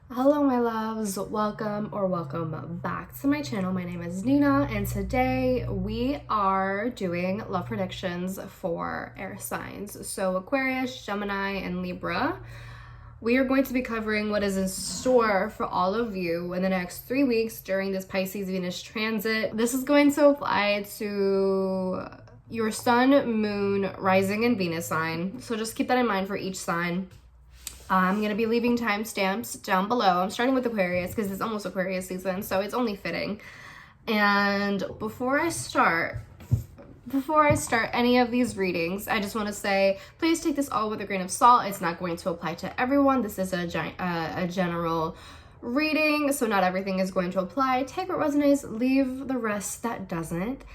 Hello my loves, welcome back to my channel. My name is Nina and today we are doing love predictions for air signs. So Aquarius, Gemini, and Libra. We are going to be covering what is in store for all of you in the next 3 weeks during this Pisces Venus transit. This is going to apply to your sun, moon, rising, and Venus sign. So just keep that in mind for each sign. I'm going to be leaving timestamps down below. I'm starting with Aquarius because it's almost Aquarius season, so it's only fitting. And before I start any of these readings, I just want to say, please take this all with a grain of salt. It's not going to apply to everyone. This is a general reading, so not everything is going to apply. Take what resonates, leave the rest that doesn't.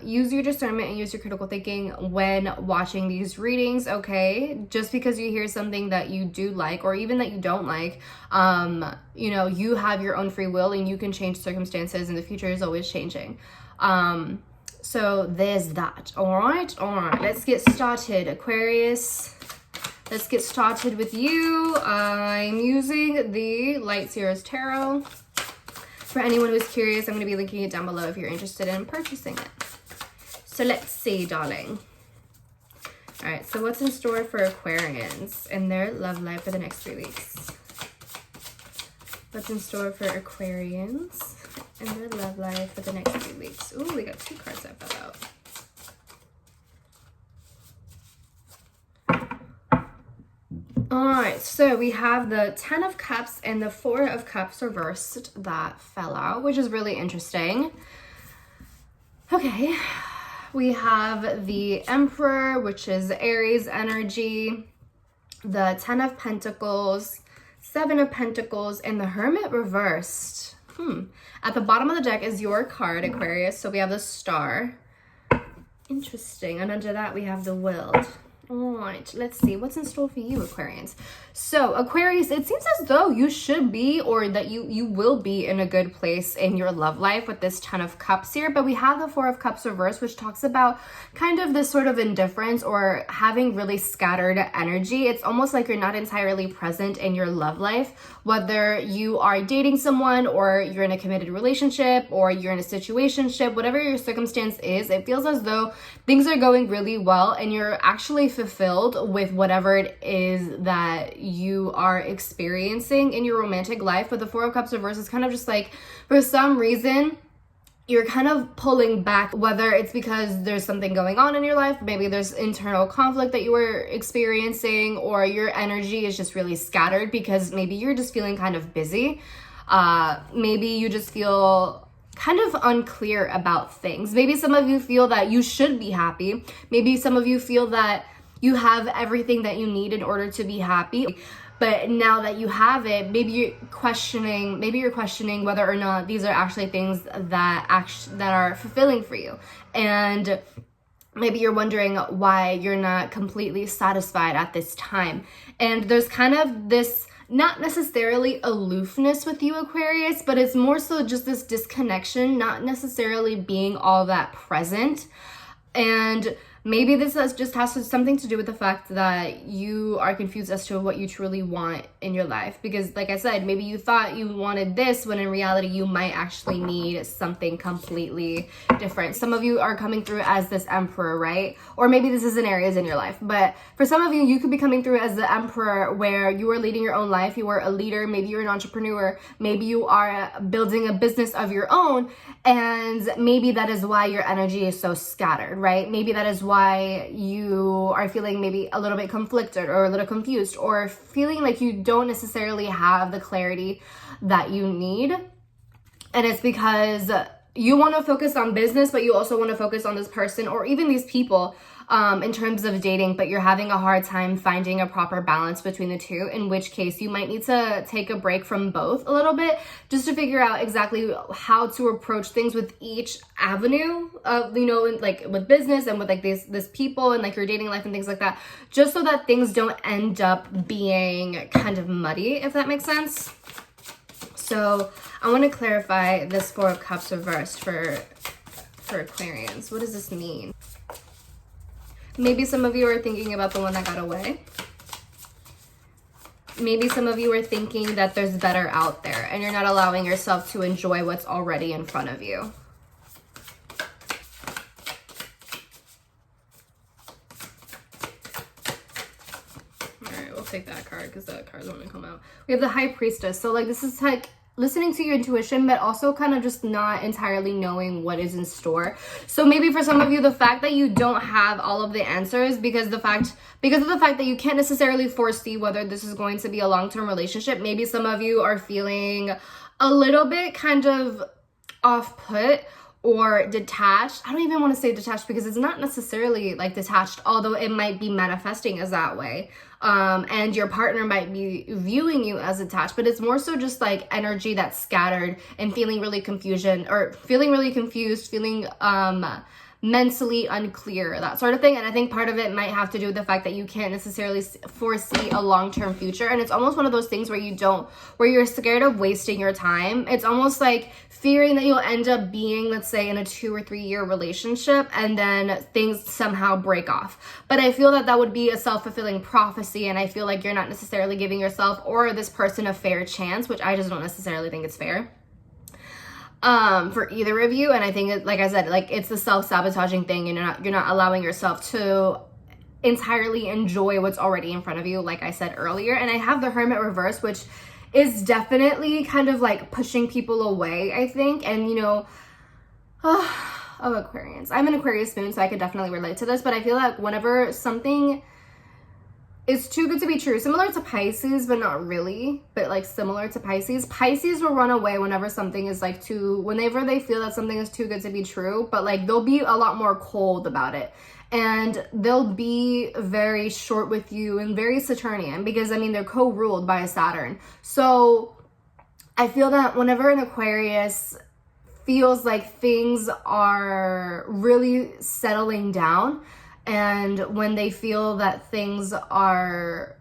Use your discernment and use your critical thinking when watching these readings, okay? Just because you hear something that you do like or even that you don't like, you know, you have your own free will and you can change circumstances and the future is always changing. So there's that. All right, let's get started. Aquarius, let's get started with you. I'm using the Light Series Tarot. For anyone who's curious, I'm going to be linking it down below if you're interested in purchasing it. So let's see, darling. All right, so what's in store for Aquarians and their love life for the next 3 weeks? What's in store for Aquarians and their love life for the next 3 weeks? Ooh, we got 2 cards that fell out. All right, so we have the 10 of Cups and the 4 of Cups reversed that fell out, which is really interesting. Okay, we have the Emperor, which is Aries energy, the 10 of Pentacles, 7 of Pentacles, and the Hermit reversed. At the bottom of the deck is your card, Aquarius, so we have the Star. Interesting, and under that we have the World. All right, let's see what's in store for you, Aquarians. So Aquarius, it seems as though you should be, or that you will be in a good place in your love life with this 10 of Cups here, but we have the 4 of Cups reversed, which talks about kind of this sort of indifference or having really scattered energy. It's almost like you're not entirely present in your love life, whether you are dating someone or you're in a committed relationship or you're in a situationship, whatever your circumstance is, it feels as though things are going really well and you're actually fulfilled with whatever it is that you are experiencing in your romantic life. But the 4 of Cups reverse is kind of just like, for some reason, you're kind of pulling back, whether it's because there's something going on in your life, maybe there's internal conflict that you were experiencing, or your energy is just really scattered because maybe you're just feeling kind of busy. Maybe you just feel kind of unclear about things. Maybe some of you feel that you should be happy. Maybe some of you feel that you have everything that you need in order to be happy. But now that you have it, maybe you're questioning whether or not these are actually things that are fulfilling for you. And maybe you're wondering why you're not completely satisfied at this time. And there's kind of this, not necessarily aloofness with you, Aquarius, but it's more so just this disconnection, not necessarily being all that present. And maybe this just has something to do with the fact that you are confused as to what you truly want in your life. Because like I said, maybe you thought you wanted this when in reality you might actually need something completely different. Some of you are coming through as this Emperor, right? Or maybe this isn't areas in your life. But for some of you, you could be coming through as the Emperor where you are leading your own life. You are a leader. Maybe you're an entrepreneur. Maybe you are building a business of your own. And maybe that is why your energy is so scattered, right? Maybe that is why you are feeling maybe a little bit conflicted or a little confused or feeling like you don't necessarily have the clarity that you need. And it's because you want to focus on business, but you also want to focus on this person or even these people in terms of dating, but you're having a hard time finding a proper balance between the two, in which case you might need to take a break from both a little bit just to figure out exactly how to approach things with each avenue of, you know, like with business and with like this people and like your dating life and things like that, just so that things don't end up being kind of muddy, if that makes sense. So I want to clarify this 4 of Cups reversed for Aquarians. What does this mean? Maybe some of you are thinking about the one that got away. maybe some of you are thinking that there's better out there and you're not allowing yourself to enjoy what's already in front of you. Take that card because that card's going to come out. We have the High Priestess. So like this is like listening to your intuition, but also kind of just not entirely knowing what is in store. So maybe for some of you, the fact that you don't have all of the answers because of the fact that you can't necessarily foresee whether this is going to be a long-term relationship. Maybe some of you are feeling a little bit kind of off-put or detached. I don't even want to say detached because it's not necessarily like detached, although it might be manifesting as that way. And your partner might be viewing you as attached, but it's more so just like energy that's scattered and feeling really confused, feeling mentally unclear, that sort of thing. And I think part of it might have to do with the fact that you can't necessarily foresee a long-term future. And it's almost one of those things where you're scared of wasting your time. It's almost like fearing that you'll end up being, let's say, in a 2 or 3 year relationship and then things somehow break off. But I feel that that would be a self-fulfilling prophecy, and I feel like you're not necessarily giving yourself or this person a fair chance, which I just don't necessarily think it's fair for either of you. And I think like I said, like it's the self-sabotaging thing, and you're not allowing yourself to entirely enjoy what's already in front of you, like I said earlier. And I have the Hermit reverse, which is definitely kind of like pushing people away, I think. And you know, oh, Aquarians, I'm an Aquarius moon, so I could definitely relate to this. But I feel like whenever something is too good to be true, similar to Pisces, but not really, but like similar to Pisces will run away whenever something is like whenever they feel that something is too good to be true. But like they'll be a lot more cold about it, and they'll be very short with you and very Saturnian, because I mean they're co-ruled by a Saturn. So I feel that whenever an Aquarius feels like things are really settling down, and when they feel that things are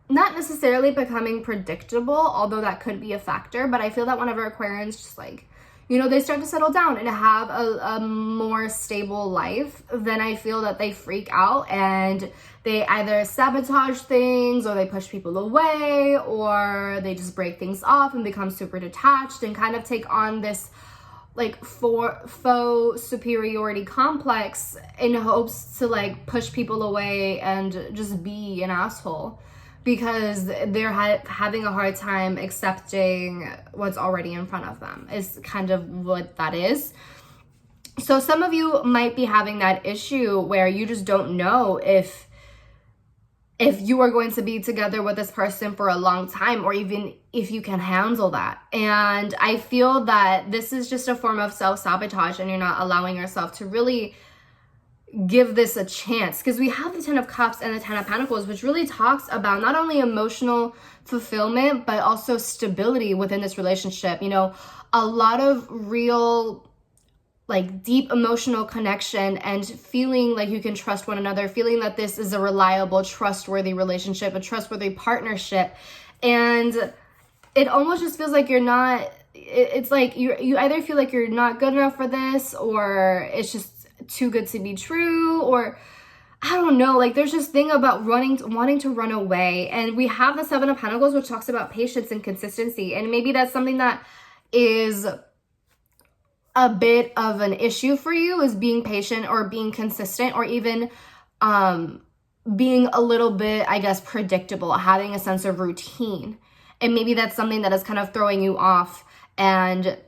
not necessarily becoming predictable, although that could be a factor, but I feel that whenever Aquarians just like, you know, they start to settle down and have a more stable life, then I feel that they freak out and they either sabotage things, or they push people away, or they just break things off and become super detached and kind of take on this like faux superiority complex in hopes to like push people away and just be an asshole, because they're having a hard time accepting what's already in front of them, is kind of what that is. So some of you might be having that issue where you just don't know if you are going to be together with this person for a long time, or even if you can handle that. And I feel that this is just a form of self-sabotage, and you're not allowing yourself to really give this a chance, because we have the 10 of Cups and the 10 of Pentacles, which really talks about not only emotional fulfillment, but also stability within this relationship. You know, a lot of real like deep emotional connection and feeling like you can trust one another, feeling that this is a reliable, trustworthy relationship, a trustworthy partnership. And it almost just feels like you're not, it's like you either feel like you're not good enough for this, or it's just too good to be true, or I don't know, like there's this thing about wanting to run away. And we have the 7 of Pentacles, which talks about patience and consistency. And maybe that's something that is a bit of an issue for you, is being patient or being consistent, or even being a little bit, I guess, predictable, having a sense of routine. And maybe that's something that is kind of throwing you off, and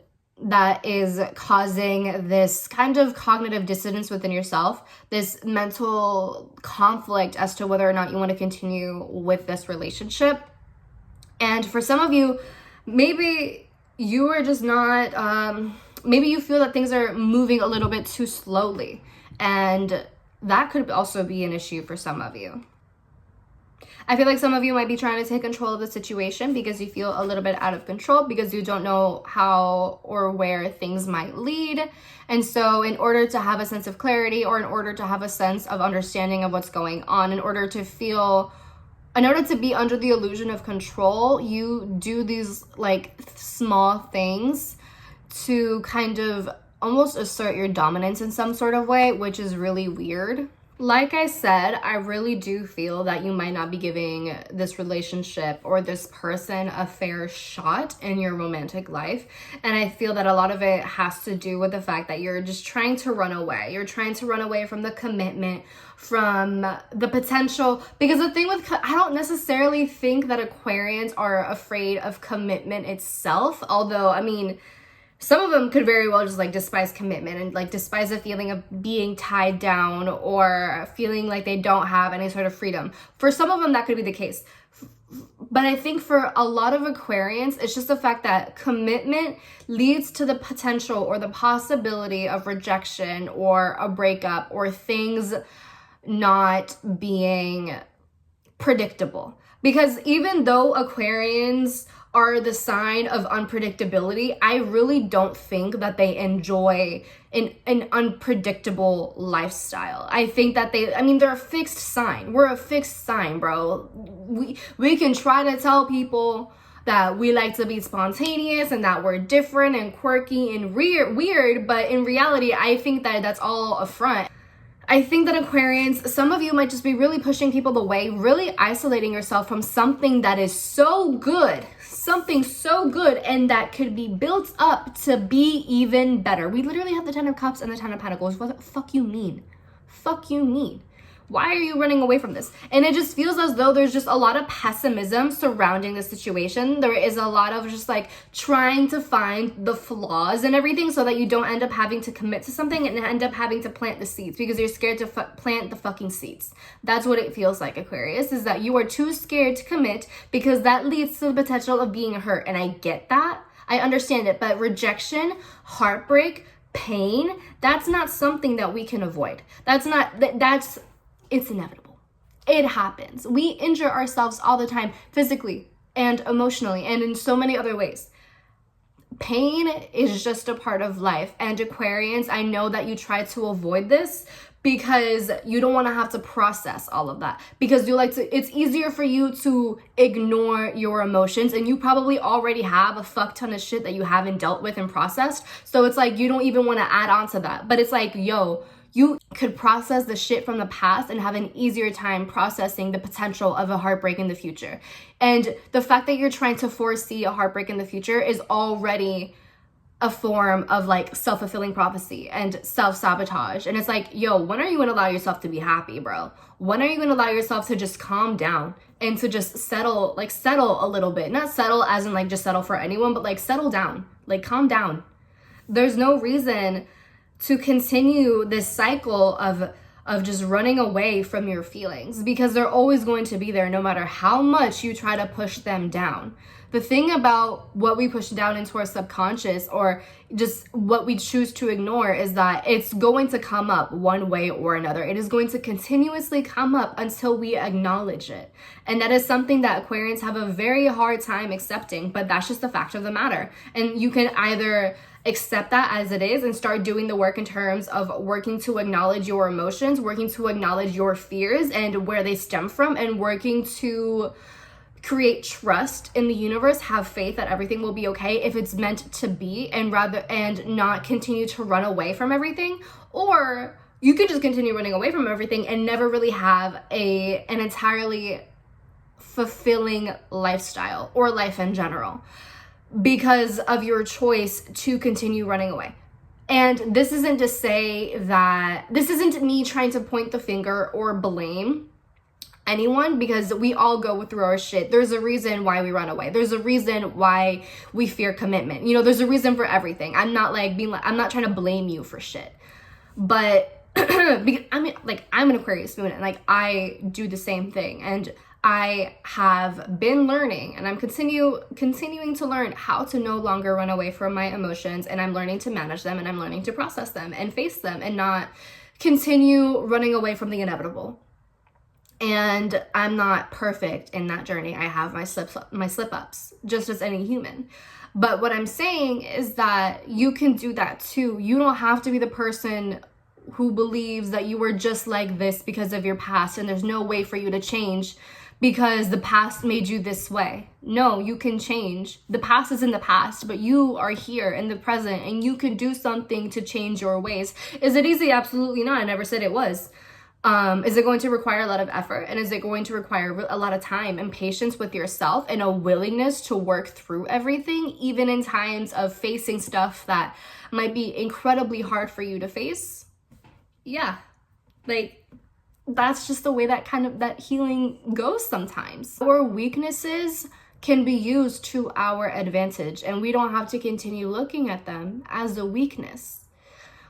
that is causing this kind of cognitive dissonance within yourself, this mental conflict as to whether or not you want to continue with this relationship. And for some of you, maybe you are just not, maybe you feel that things are moving a little bit too slowly, and that could also be an issue for some of you. I feel like some of you might be trying to take control of the situation because you feel a little bit out of control, because you don't know how or where things might lead. And so in order to have a sense of clarity, or in order to have a sense of understanding of what's going on, in order to be under the illusion of control, you do these like small things to kind of almost assert your dominance in some sort of way, which is really weird. Like I said, I really do feel that you might not be giving this relationship or this person a fair shot in your romantic life. And I feel that a lot of it has to do with the fact that you're just trying to run away. You're trying to run away from the commitment, from the potential. Because the thing with, I don't necessarily think that Aquarians are afraid of commitment itself. Although, I mean, some of them could very well just like despise commitment and like despise the feeling of being tied down or feeling like they don't have any sort of freedom. For some of them, that could be the case. But I think for a lot of Aquarians, it's just the fact that commitment leads to the potential or the possibility of rejection or a breakup or things not being predictable. Because even though Aquarians are the sign of unpredictability, I really don't think that they enjoy an unpredictable lifestyle. I think that they're a fixed sign. We're a fixed sign, bro. We can try to tell people that we like to be spontaneous and that we're different and quirky and weird, but in reality, I think that that's all a front. I think that Aquarians, some of you might just be really pushing people away, really isolating yourself from something that is so good, something so good, and that could be built up to be even better. We literally have the 10 of Cups and the 10 of Pentacles. What the fuck you mean? Fuck you mean? Why are you running away from this? And it just feels as though there's just a lot of pessimism surrounding the situation. There is a lot of just like trying to find the flaws and everything so that you don't end up having to commit to something and end up having to plant the seeds because you're scared to plant the fucking seeds. That's what it feels like, Aquarius, is that you are too scared to commit because that leads to the potential of being hurt. And I get that. I understand it. But rejection, heartbreak, pain, that's not something that we can avoid. It's inevitable. It happens. We injure ourselves all the time, physically and emotionally, and in so many other ways. Pain is just a part of life. And Aquarians, I know that you try to avoid this because you don't want to have to process all of that. Because it's easier for you to ignore your emotions, and you probably already have a fuck ton of shit that you haven't dealt with and processed. So it's like you don't even want to add on to that. But it's like, yo, you could process the shit from the past and have an easier time processing the potential of a heartbreak in the future. And the fact that you're trying to foresee a heartbreak in the future is already a form of like self-fulfilling prophecy and self-sabotage. And it's like, yo, when are you going to allow yourself to be happy, bro? When are you going to allow yourself to just calm down and to just settle a little bit? Not settle as in like just settle for anyone, but like settle down, like calm down. There's no reason to continue this cycle of just running away from your feelings because they're always going to be there no matter how much you try to push them down. The thing about what we push down into our subconscious or just what we choose to ignore is that it's going to come up one way or another. It is going to continuously come up until we acknowledge it. And that is something that Aquarians have a very hard time accepting, but that's just the fact of the matter. And you can either accept that as it is and start doing the work in terms of working to acknowledge your emotions, working to acknowledge your fears and where they stem from, and working to create trust in the universe, have faith that everything will be okay if it's meant to be, and not continue to run away from everything. Or you could just continue running away from everything and never really have an entirely fulfilling lifestyle or life in general, because of your choice to continue running away. And this isn't to say that, this isn't me trying to point the finger or blame anyone, because we all go through our shit. There's a reason why we run away. There's a reason why we fear commitment. You know, there's a reason for everything. I'm not trying to blame you for shit. But I'm an Aquarius moon, and like I do the same thing. And I have been learning, and I'm continuing to learn how to no longer run away from my emotions, and I'm learning to manage them, and I'm learning to process them and face them and not continue running away from the inevitable. And I'm not perfect in that journey. I have my slip-ups, just as any human. But what I'm saying is that you can do that too. You don't have to be the person who believes that you were just like this because of your past, and there's no way for you to change because the past made you this way. No, you can change. The past is in the past, but you are here in the present, and you can do something to change your ways. Is it easy? Absolutely not. I never said it was. Is it going to require a lot of effort? And is it going to require a lot of time and patience with yourself and a willingness to work through everything, even in times of facing stuff that might be incredibly hard for you to face? Yeah, like, that's just the way that healing goes sometimes. Our weaknesses can be used to our advantage, and we don't have to continue looking at them as a weakness.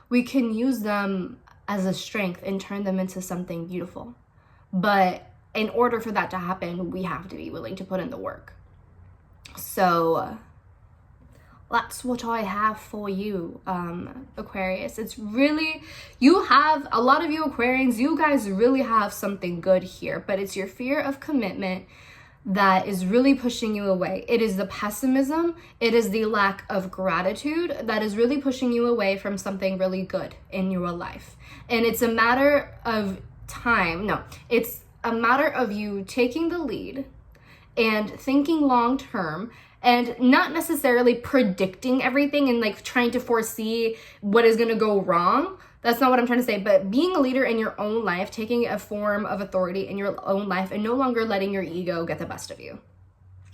We can use them as a strength and turn them into something beautiful. But in order for that to happen, we have to be willing to put in the work. So that's what I have for you, Aquarius. It's really, a lot of you Aquarians, you guys really have something good here, but it's your fear of commitment that is really pushing you away. It is the pessimism, it is the lack of gratitude that is really pushing you away from something really good in your life. And it's a matter of time. No, it's a matter of you taking the lead and thinking long term and not necessarily predicting everything and like trying to foresee what is going to go wrong. That's not what I'm trying to say, but being a leader in your own life, taking a form of authority in your own life and no longer letting your ego get the best of you.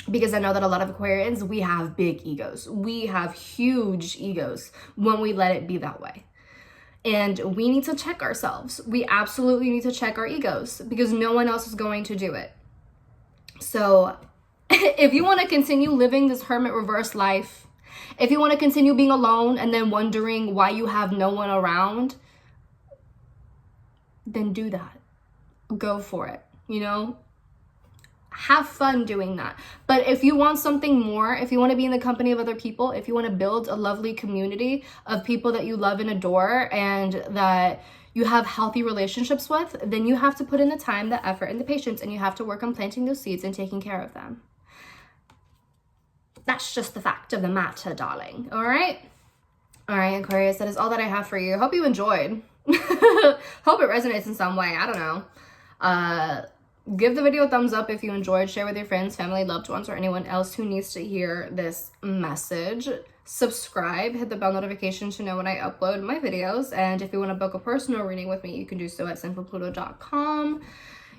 Because I know that a lot of Aquarians, we have big egos. We have huge egos when we let it be that way. And we need to check ourselves. We absolutely need to check our egos because no one else is going to do it. So if you want to continue living this hermit reverse life, if you want to continue being alone and then wondering why you have no one around, then do that. Go for it, you know? Have fun doing that. But if you want something more, if you want to be in the company of other people, if you want to build a lovely community of people that you love and adore and that you have healthy relationships with, then you have to put in the time, the effort, and the patience, and you have to work on planting those seeds and taking care of them. That's just the fact of the matter, darling. All right? All right, Aquarius, that is all that I have for you. Hope you enjoyed. Hope it resonates in some way. I don't know. Give the video a thumbs up if you enjoyed. Share with your friends, family, loved ones, or anyone else who needs to hear this message. Subscribe, hit the bell notification to know when I upload my videos. And if you want to book a personal reading with me, you can do so at sinfulpluto.com.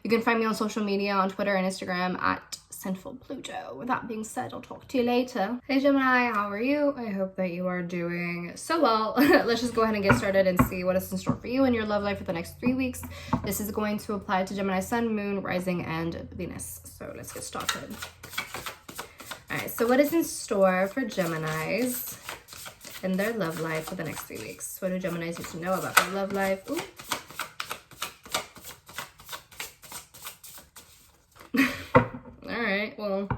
You can find me on social media, on Twitter and Instagram at Sinfulpluto. With that being said, I'll talk to you later. Hey Gemini, how are you? I hope that you are doing so well. Let's just go ahead and get started and see what is in store for you in your love life for the next 3 weeks. This is going to apply to Gemini Sun, Moon, Rising, and Venus. So let's get started. All right, so what is in store for Geminis in their love life for the next 3 weeks? What do Geminis need to know about their love life? Ooh. Well,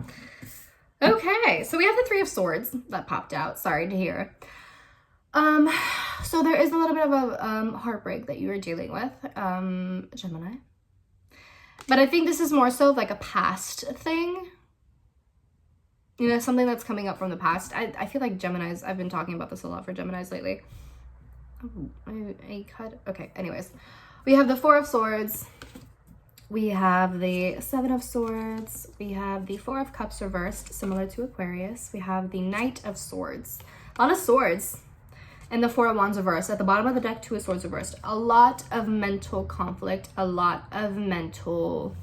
okay, so we have the Three of Swords that popped out. Sorry to hear. So there is a little bit of a heartbreak that you are dealing with, Gemini. But I think this is more so like a past thing. You know, something that's coming up from the past. I feel like Geminis, I've been talking about this a lot for Geminis lately. Oh, I cut. Okay, anyways. We have the Four of Swords. We have the Seven of Swords. We have the Four of Cups reversed, similar to Aquarius. We have the Knight of Swords. A lot of swords. And the Four of Wands reversed. At the bottom of the deck, Two of Swords reversed. A lot of mental conflict. A lot of mental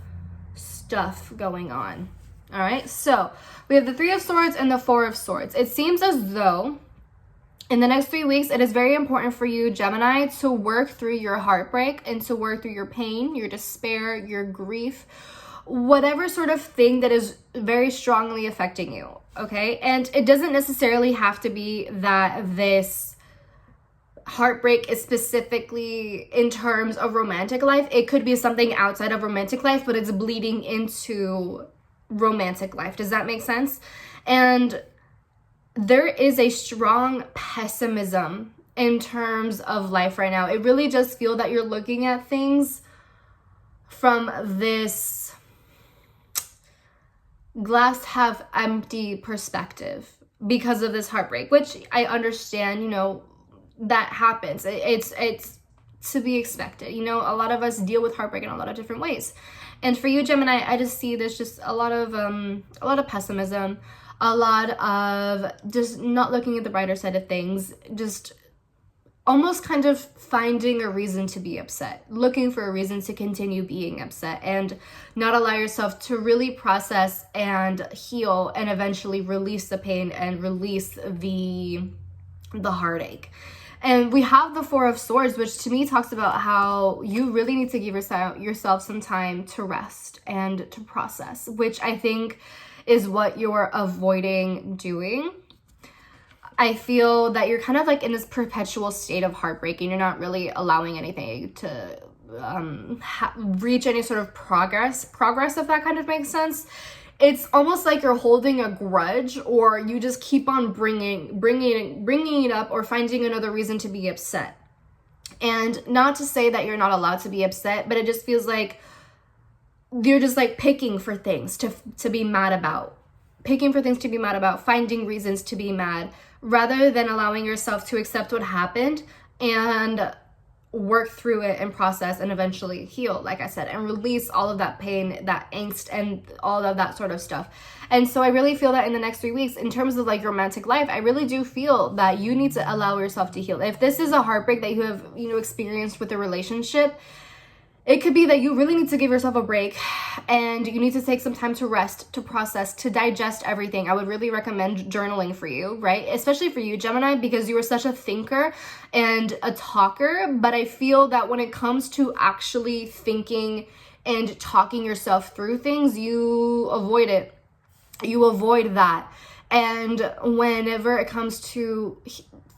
stuff going on. All right, so we have the Three of Swords and the Four of Swords. It seems as though in the next 3 weeks, it is very important for you, Gemini, to work through your heartbreak and to work through your pain, your despair, your grief, whatever sort of thing that is very strongly affecting you, okay? And it doesn't necessarily have to be that this heartbreak is specifically in terms of romantic life. It could be something outside of romantic life, but it's bleeding into romantic life. Does that make sense? And there is a strong pessimism in terms of life right now. It really does feel that you're looking at things from this glass half empty perspective because of this heartbreak, which I understand, you know, that happens. It's to be expected. You know, a lot of us deal with heartbreak in a lot of different ways. And for you, Gemini, I just see there's just a lot of pessimism, a lot of just not looking at the brighter side of things, just almost kind of finding a reason to be upset, looking for a reason to continue being upset, and not allow yourself to really process and heal and eventually release the pain and release the heartache. And we have the Four of Swords, which to me talks about how you really need to give yourself some time to rest and to process, which I think is what you're avoiding doing. I feel that you're kind of like in this perpetual state of heartbreak, and you're not really allowing anything to reach any sort of progress, if that kind of makes sense. It's almost like you're holding a grudge, or you just keep on bringing it up, or finding another reason to be upset. And not to say that you're not allowed to be upset, but it just feels like you're just like picking for things to be mad about. Finding reasons to be mad, rather than allowing yourself to accept what happened and work through it and process and eventually heal, like I said, and release all of that pain, that angst, and all of that sort of stuff. And so I really feel that in the next 3 weeks, in terms of like romantic life, I really do feel that you need to allow yourself to heal. If this is a heartbreak that you have, experienced with a relationship, it could be that you really need to give yourself a break, and you need to take some time to rest, to process, to digest everything. I would really recommend journaling for you, right? Especially for you, Gemini, because you are such a thinker and a talker. But I feel that when it comes to actually thinking and talking yourself through things, you avoid it. You avoid that. And whenever it comes to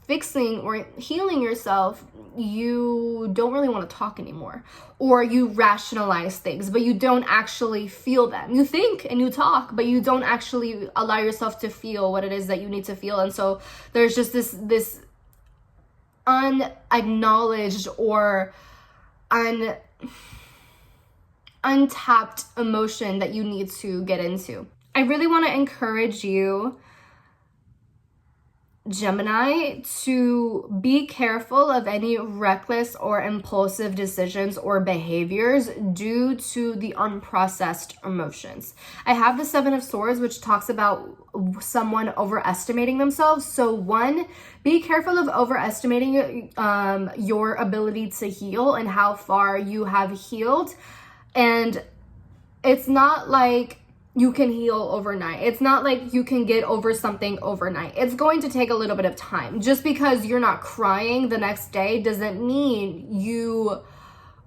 fixing or healing yourself, you don't really want to talk anymore, or you rationalize things, but you don't actually feel them. You think and you talk, but you don't actually allow yourself to feel what it is that you need to feel. And so there's just this unacknowledged or untapped emotion that you need to get into. I really want to encourage you, Gemini, to be careful of any reckless or impulsive decisions or behaviors due to the unprocessed emotions. I have the Seven of Swords, which talks about someone overestimating themselves. So one, be careful of overestimating your ability to heal and how far you have healed. And it's not like you can heal overnight. It's not like you can get over something overnight. It's going to take a little bit of time. Just because you're not crying the next day doesn't mean you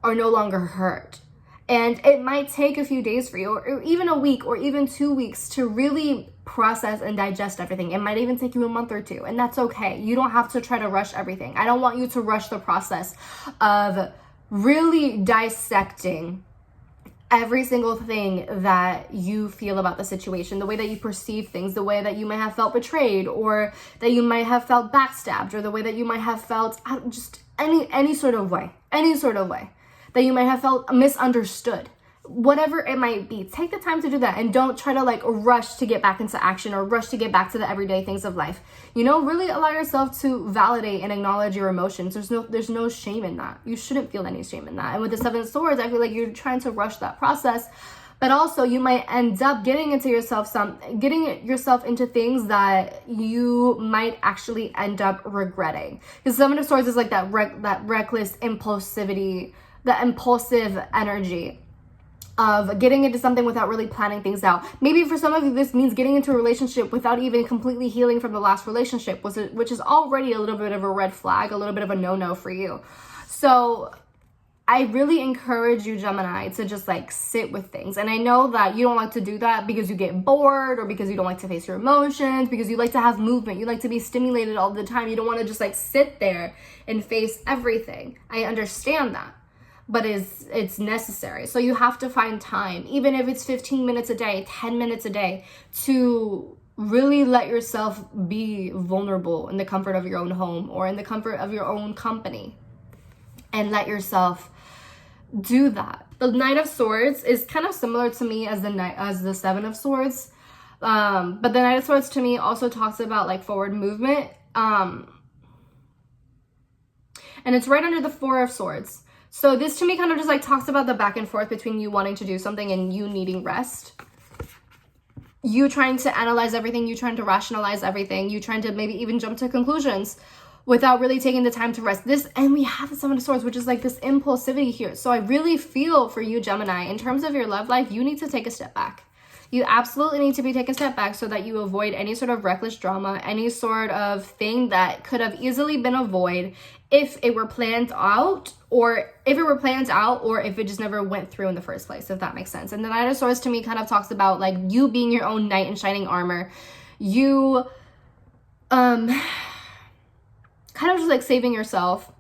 are no longer hurt. And it might take a few days for you, or even a week, or even 2 weeks to really process and digest everything. It might even take you a month or two, and that's okay. You don't have to try to rush everything. I don't want you to rush the process of really dissecting every single thing that you feel about the situation, the way that you perceive things, the way that you might have felt betrayed, or that you might have felt backstabbed, or the way that you might have felt just any sort of way that you might have felt misunderstood. Whatever it might be, take the time to do that, and don't try to like rush to get back into action or rush to get back to the everyday things of life. Really allow yourself to validate and acknowledge your emotions. There's no shame in that. You shouldn't feel any shame in that. And with the Seven of Swords, I feel like you're trying to rush that process, but also you might end up getting yourself into things that you might actually end up regretting. Because Seven of Swords is like that reckless impulsivity, the impulsive energy of getting into something without really planning things out. Maybe for some of you, this means getting into a relationship without even completely healing from the last relationship, which is already a little bit of a red flag, a little bit of a no-no for you. So I really encourage you, Gemini, to just like sit with things. And I know that you don't like to do that because you get bored, or because you don't like to face your emotions, because you like to have movement. You like to be stimulated all the time. You don't want to just like sit there and face everything. I understand that, but it's necessary. So you have to find time, even if it's 15 minutes a day, 10 minutes a day, to really let yourself be vulnerable in the comfort of your own home or in the comfort of your own company, and let yourself do that. The Knight of Swords is kind of similar to me as the Seven of Swords, but the Knight of Swords to me also talks about like forward movement, and it's right under the Four of Swords. So this to me kind of just like talks about the back and forth between you wanting to do something and you needing rest. You trying to analyze everything, you trying to rationalize everything, you trying to maybe even jump to conclusions, without really taking the time to rest. And we have the Seven of Swords, which is like this impulsivity here. So I really feel for you, Gemini, in terms of your love life, you need to take a step back. You absolutely need to be taking a step back so that you avoid any sort of reckless drama, any sort of thing that could have easily been avoided if it were planned out, or if it just never went through in the first place, if that makes sense. And the Knight of Swords to me kind of talks about like you being your own knight in shining armor. You kind of just like saving yourself.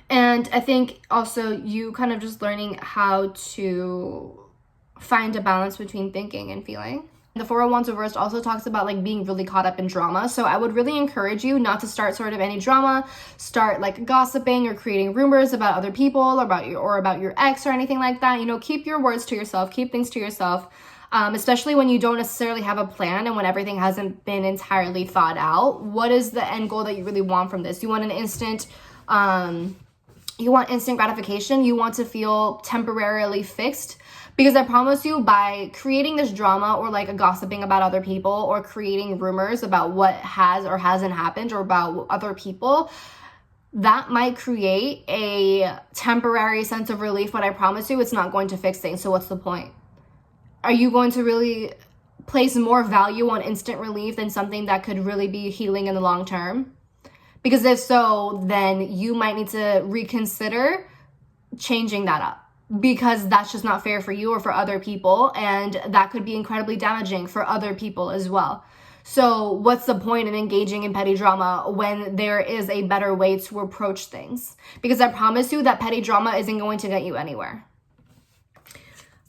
And I think also you kind of just learning how to find a balance between thinking and feeling. The Four of Wands reversed also talks about like being really caught up in drama. So I would really encourage you not to start sort of any drama, start like gossiping or creating rumors about other people or about your ex or anything like that. You know, keep your words to yourself, keep things to yourself. Especially when you don't necessarily have a plan and when everything hasn't been entirely thought out. What is the end goal that you really want from this? You want an instant, you want instant gratification. You want to feel temporarily fixed. Because I promise you, by creating this drama or like gossiping about other people or creating rumors about what has or hasn't happened or about other people, that might create a temporary sense of relief, but I promise you it's not going to fix things. So what's the point? Are you going to really place more value on instant relief than something that could really be healing in the long term? Because if so, then you might need to reconsider changing that up, because that's just not fair for you or for other people, and that could be incredibly damaging for other people as well. So what's the point in engaging in petty drama when there is a better way to approach things? Because I promise you that petty drama isn't going to get you anywhere.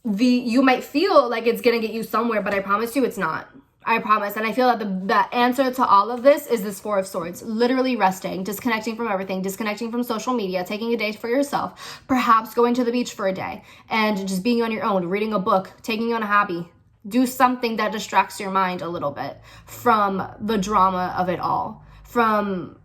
You might feel like it's gonna get you somewhere, but I promise you it's not. I promise. And I feel that the answer to all of this is this Four of Swords. Literally resting, disconnecting from everything, disconnecting from social media, taking a day for yourself, perhaps going to the beach for a day and just being on your own, reading a book, taking on a hobby. Do something that distracts your mind a little bit from the drama of it all, from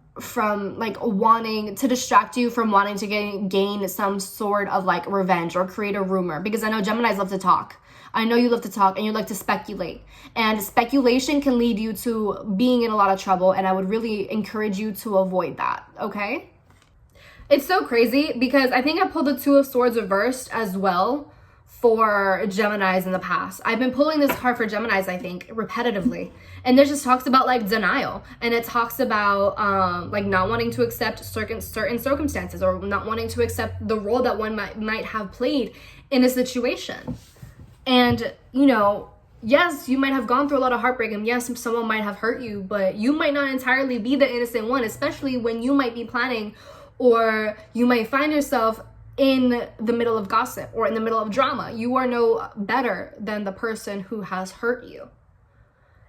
like wanting to distract you from wanting to gain some sort of like revenge or create a rumor. Because I know Geminis love to talk. I know you love to talk and you like to speculate, and speculation can lead you to being in a lot of trouble, and I would really encourage you to avoid that, okay? It's so crazy because I think I pulled the Two of Swords reversed as well for Geminis in the past. I've been pulling this card for Geminis, I think, repetitively. And this just talks about like denial. And it talks about like not wanting to accept certain circumstances, or not wanting to accept the role that one might have played in a situation. And, you know, yes, you might have gone through a lot of heartbreak, and yes, someone might have hurt you, but you might not entirely be the innocent one, especially when you might be planning, or you might find yourself in the middle of gossip or in the middle of drama. You are no better than the person who has hurt you.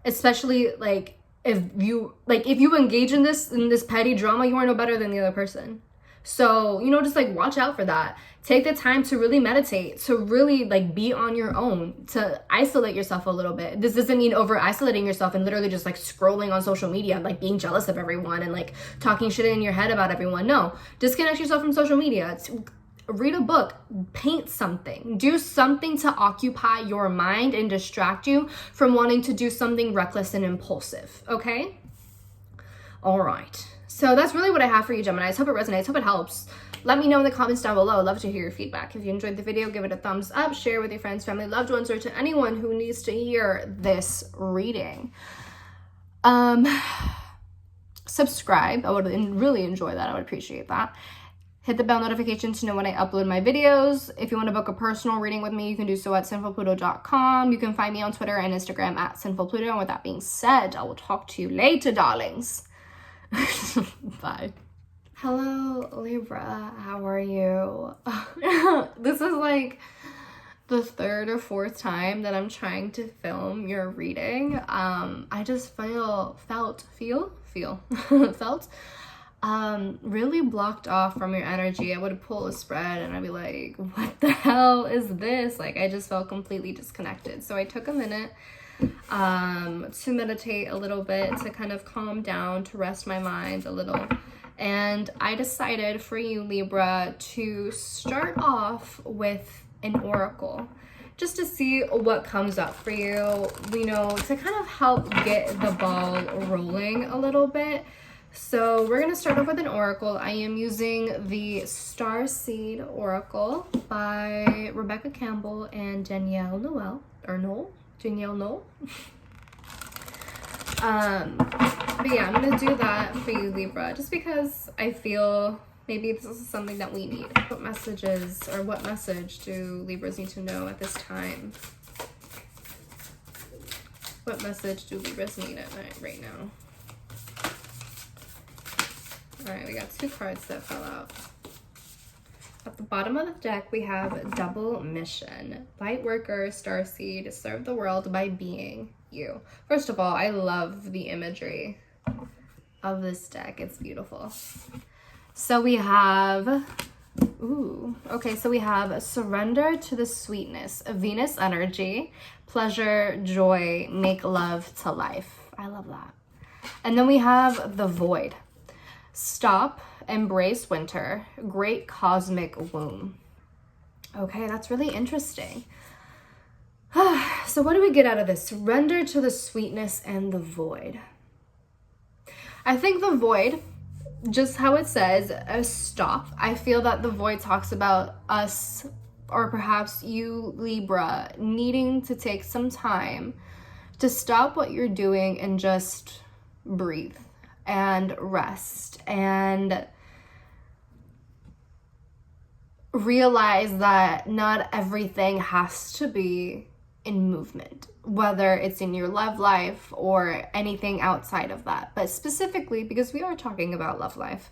Especially like if you engage in this petty drama, you are no better than the other person. So, you know, just like watch out for that. Take the time to really meditate, to really like be on your own, to isolate yourself a little bit. This doesn't mean over isolating yourself and literally just like scrolling on social media, like being jealous of everyone and like talking shit in your head about everyone. No, disconnect yourself from social media. Read a book, paint something, do something to occupy your mind and distract you from wanting to do something reckless and impulsive, okay? All right. So that's really what I have for you, Gemini. I hope it resonates. Hope it helps. Let me know in the comments down below. I'd love to hear your feedback. If you enjoyed the video, give it a thumbs up, share with your friends, family, loved ones, or to anyone who needs to hear this reading. Subscribe. I would really enjoy that. I would appreciate that. Hit the bell notification to know when I upload my videos. If you want to book a personal reading with me, you can do so at sinfulpluto.com. You can find me on Twitter and Instagram at Sinfulpluto. And with that being said, I will talk to you later, darlings. Bye. Hello, Libra. How are you? This is like the third or fourth time that I'm trying to film your reading. I just felt really blocked off from your energy. I would pull a spread and I'd be like, what the hell is this? Like, I just felt completely disconnected. So I took a minute to meditate a little bit, to kind of calm down, to rest my mind a little. And I decided for you, Libra, to start off with an oracle. just to see what comes up for you, you know, to kind of help get the ball rolling a little bit. So we're going to start off with an oracle. I am using the Starseed Oracle by Rebecca Campbell and Danielle Noel, or Noel? Danielle Noel. But yeah, I'm going to do that for you, Libra, just because I feel maybe this is something that we need. What messages, or what message do Libras need to know at this time? What message do Libras need at night right now? All right, we got 2 cards that fell out. At the bottom of the deck, we have Double Mission. Light worker, starseed, serve the world by being you. First of all, I love the imagery of this deck. It's beautiful. So we have, so we have surrender to the sweetness, Venus energy, pleasure, joy, make love to life. I love that. And then we have the void. Stop, embrace winter, great cosmic womb. Okay, that's really interesting. So what do we get out of this? Surrender to the sweetness and the void. I think the void, just how it says, a stop. I feel that the void talks about us, or perhaps you, Libra, needing to take some time to stop what you're doing and just breathe and rest and realize that not everything has to be in movement, whether it's in your love life or anything outside of that. But specifically, because we are talking about love life,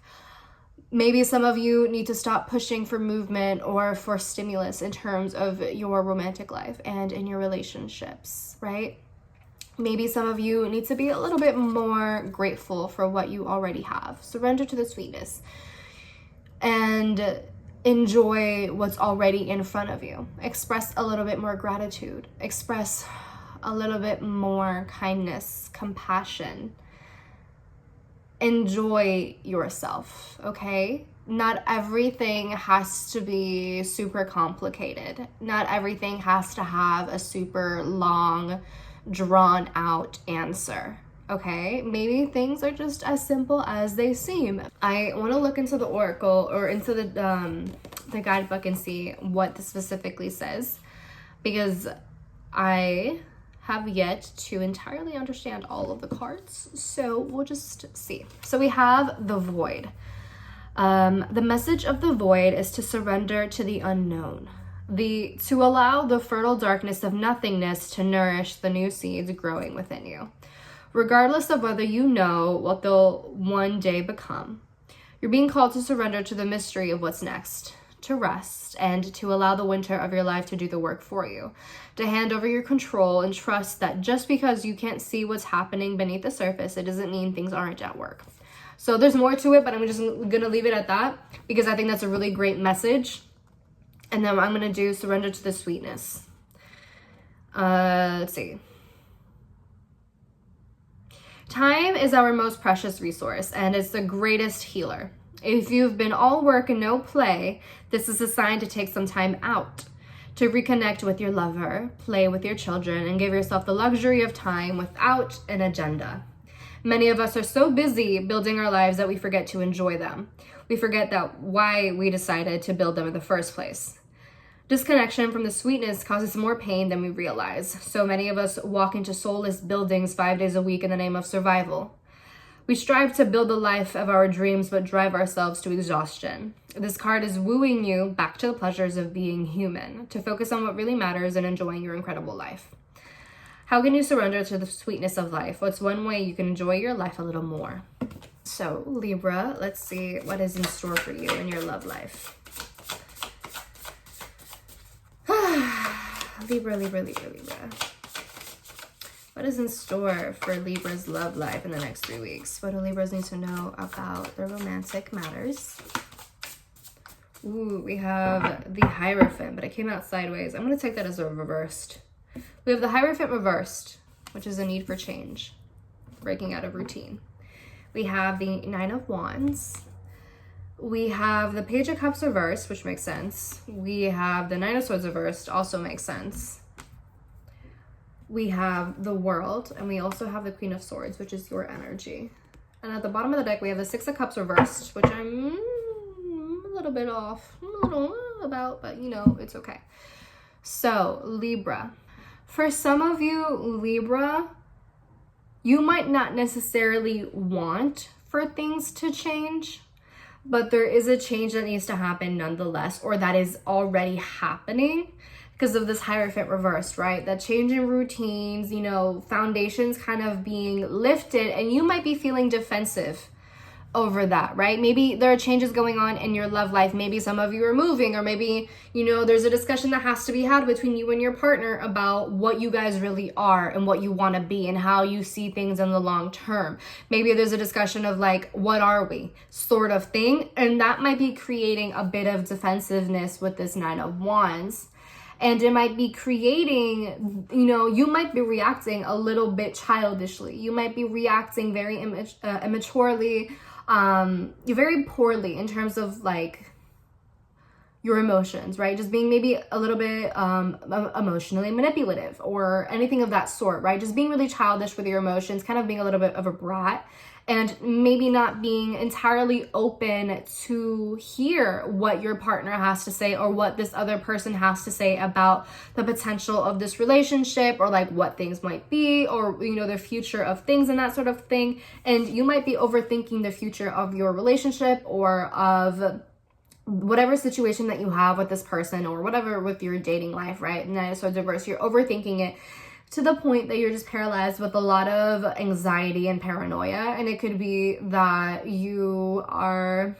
maybe some of you need to stop pushing for movement or for stimulus in terms of your romantic life and in your relationships, right? Maybe some of you need to be a little bit more grateful for what you already have. Surrender to the sweetness and enjoy what's already in front of you. Express a little bit more gratitude. Express a little bit more kindness, compassion. Enjoy yourself, okay? Not everything has to be super complicated. Not everything has to have a super long, drawn out answer, okay? Maybe things are just as simple as they seem. I want to look into the oracle or into the guidebook and see what this specifically says, because I have yet to entirely understand all of the cards, so we'll just see. So we have the void. The message of the void is to surrender to the unknown. To allow the fertile darkness of nothingness to nourish the new seeds growing within you. Regardless of whether you know what they'll one day become, you're being called to surrender to the mystery of what's next, to rest, and to allow the winter of your life to do the work for you, to hand over your control and trust that just because you can't see what's happening beneath the surface, it doesn't mean things aren't at work. So there's more to it, but I'm just gonna leave it at that because I think that's a really great message. And then I'm going to do surrender to the sweetness. Let's see. Time is our most precious resource, and it's the greatest healer. If you've been all work and no play, this is a sign to take some time out, to reconnect with your lover, play with your children, and give yourself the luxury of time without an agenda. Many of us are so busy building our lives that we forget to enjoy them. We forget that why we decided to build them in the first place. Disconnection from the sweetness causes more pain than we realize. So many of us walk into soulless buildings 5 days a week in the name of survival. We strive to build the life of our dreams, but drive ourselves to exhaustion. This card is wooing you back to the pleasures of being human, to focus on what really matters and enjoying your incredible life. How can you surrender to the sweetness of life? What's one way you can enjoy your life a little more? So, Libra, let's see what is in store for you in your love life. Libra. What is in store for Libra's love life in the next 3 weeks? What do Libras need to know about their romantic matters? Ooh, we have the Hierophant, but it came out sideways. I'm going to take that as a reversed. We have the Hierophant reversed, which is a need for change, breaking out of routine. We have the Nine of Wands, We have the Page of Cups reversed, which makes sense. We have the Nine of Swords reversed, also makes sense. We have the World, and we also have the Queen of Swords, which is your energy. And at the bottom of the deck, we have the Six of Cups reversed, which I'm a little bit off about, but you know, it's okay. So, Libra. For some of you, Libra, you might not necessarily want for things to change, but there is a change that needs to happen nonetheless, or that is already happening because of this Hierophant reversed, right? That change in routines, you know, foundations kind of being lifted, and you might be feeling defensive over that, right? Maybe there are changes going on in your love life. Maybe some of you are moving, or maybe, you know, there's a discussion that has to be had between you and your partner about what you guys really are and what you want to be and how you see things in the long term. Maybe there's a discussion of like, what are we sort of thing, and that might be creating a bit of defensiveness with this Nine of Wands. And it might be creating, you know, you might be reacting a little bit childishly. You might be reacting very immaturely, very poorly in terms of like your emotions, right? Just being maybe a little bit emotionally manipulative or anything of that sort, right? Just being really childish with your emotions, kind of being a little bit of a brat, and maybe not being entirely open to hear what your partner has to say or what this other person has to say about the potential of this relationship, or like what things might be, or, you know, the future of things and that sort of thing. And you might be overthinking the future of your relationship or of whatever situation that you have with this person, or whatever with your dating life, right? And then it's so diverse, you're overthinking it to the point that you're just paralyzed with a lot of anxiety and paranoia. And it could be that you are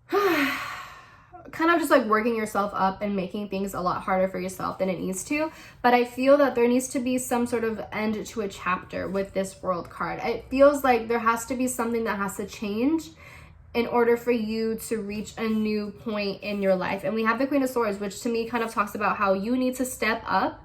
kind of just like working yourself up and making things a lot harder for yourself than it needs to. But I feel that there needs to be some sort of end to a chapter with this World card. It feels like there has to be something that has to change in order for you to reach a new point in your life. And we have the Queen of Swords, which to me kind of talks about how you need to step up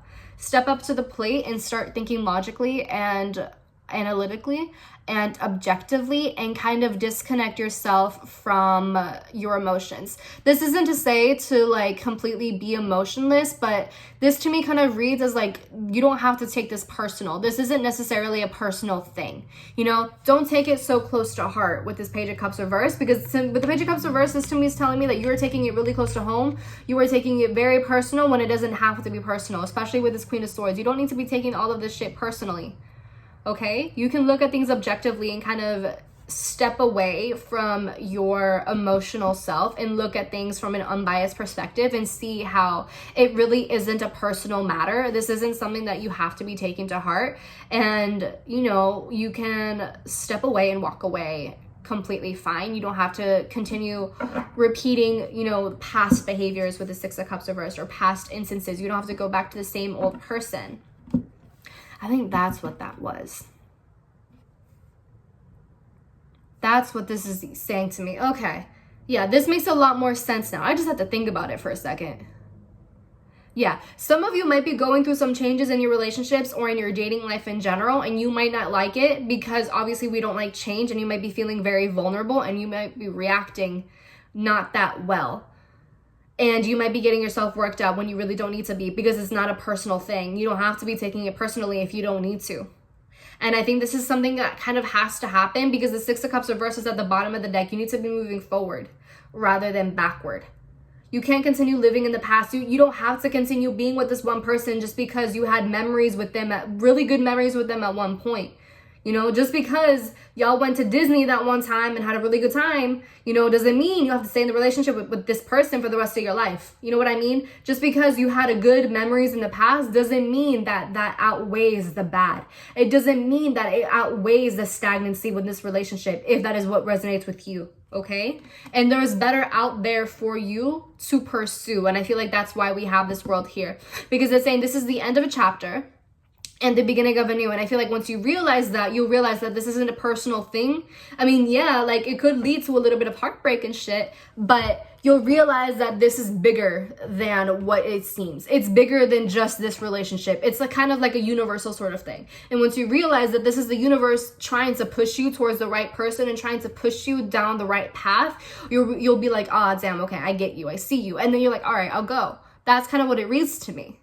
to the plate and start thinking logically and analytically and objectively, and kind of disconnect yourself from your emotions. This isn't to say to like completely be emotionless, but this to me kind of reads as like, you don't have to take this personal. This isn't necessarily a personal thing. You know, don't take it so close to heart with this Page of Cups reversed, because with the Page of Cups reversed, this to me is telling me that you are taking it really close to home. You are taking it very personal when it doesn't have to be personal, especially with this Queen of Swords. You don't need to be taking all of this shit personally. Okay, you can look at things objectively and kind of step away from your emotional self and look at things from an unbiased perspective and see how it really isn't a personal matter. This isn't something that you have to be taking to heart. And, you know, you can step away and walk away completely fine. You don't have to continue repeating, you know, past behaviors with the Six of Cups reversed or past instances. You don't have to go back to the same old person. I think that's what that was. That's what this is saying to me. Okay. Yeah, this makes a lot more sense now. I just had to think about it for a second. Yeah, some of you might be going through some changes in your relationships or in your dating life in general, and you might not like it because obviously we don't like change, and you might be feeling very vulnerable and you might be reacting not that well. And you might be getting yourself worked up when you really don't need to be, because it's not a personal thing. You don't have to be taking it personally if you don't need to. And I think this is something that kind of has to happen, because the Six of Cups reversed is at the bottom of the deck. You need to be moving forward rather than backward. You can't continue living in the past. You don't have to continue being with this one person just because you had memories with them, really good memories with them at one point. You know, just because y'all went to Disney that one time and had a really good time, you know, doesn't mean you have to stay in the relationship with this person for the rest of your life. You know what I mean? Just because you had a good memories in the past doesn't mean that that outweighs the bad. It doesn't mean that it outweighs the stagnancy with this relationship, if that is what resonates with you. Okay? And there's better out there for you to pursue. And I feel like that's why we have this world here, because it's saying this is the end of a chapter. and the beginning of a new. And I feel like once you realize that, you'll realize that this isn't a personal thing. I mean, yeah, like it could lead to a little bit of heartbreak and shit, but you'll realize that this is bigger than what it seems. It's bigger than just this relationship. It's like kind of like a universal sort of thing. And once you realize that this is the universe trying to push you towards the right person and trying to push you down the right path, you'll be like, ah, damn, okay, I get you, I see you. And then you're like, all right, I'll go. That's kind of what it reads to me.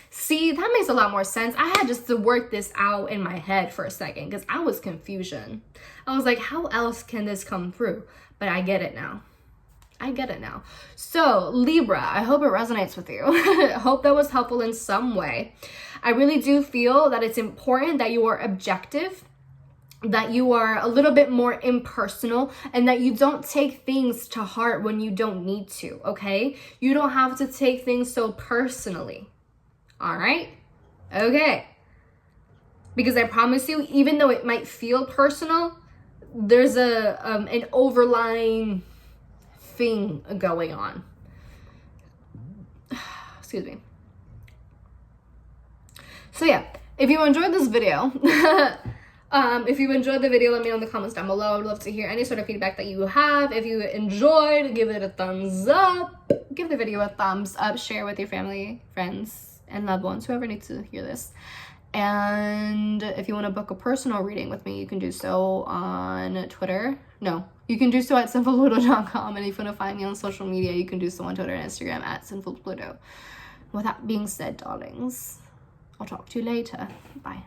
See, that makes a lot more sense. I had just to work this out in my head for a second because I was confusion. I was like, how else can this come through? But I get it now. I get it now. So Libra, I hope it resonates with you. I hope that was helpful in some way. I really do feel that it's important that you are objective, that you are a little bit more impersonal, and that you don't take things to heart when you don't need to, okay? You don't have to take things so personally. All right? Okay. Because I promise you, even though it might feel personal, there's an overlying thing going on. Excuse me. So yeah, if you enjoyed this video, if you enjoyed the video, let me know in the comments down below. I would love to hear any sort of feedback that you have. If you enjoyed, give it a thumbs up. Give the video a thumbs up. Share with your family, friends, and loved ones, whoever needs to hear this. And if you want to book a personal reading with me, you can do so on Twitter. No, you can do so at Sinfulpluto.com. And if you want to find me on social media, you can do so on Twitter and Instagram at Sinfulpluto. With that being said, darlings, I'll talk to you later. Bye.